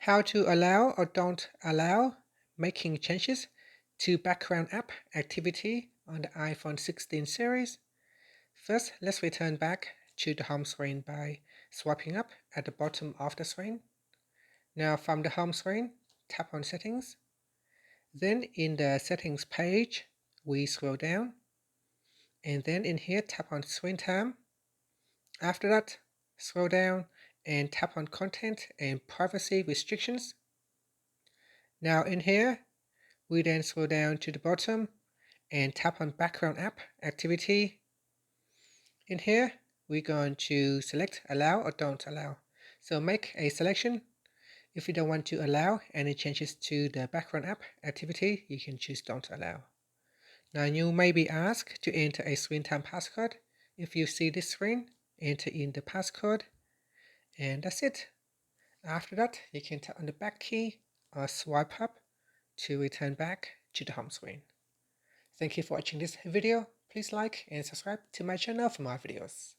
How to allow or don't allow making changes to background app activity on the iPhone 16 series. First, let's return back to the home screen by swiping up at the bottom of the screen. Now from the home screen, tap on Settings. Then in the Settings page, we scroll down. And then in here, tap on Screen Time. After that, scroll down and tap on Content and Privacy Restrictions. Now in here, we then scroll down to the bottom and tap on Background App Activity. In here, we're going to select Allow or Don't Allow. So make a selection. If you don't want to allow any changes to the background app activity, you can choose Don't Allow. Now you may be asked to enter a screen time passcode. If you see this screen, enter in the passcode, and that's it. After that, you can tap on the back key or swipe up to return back to the home screen. Thank you for watching this video. Please like and subscribe to my channel for more videos.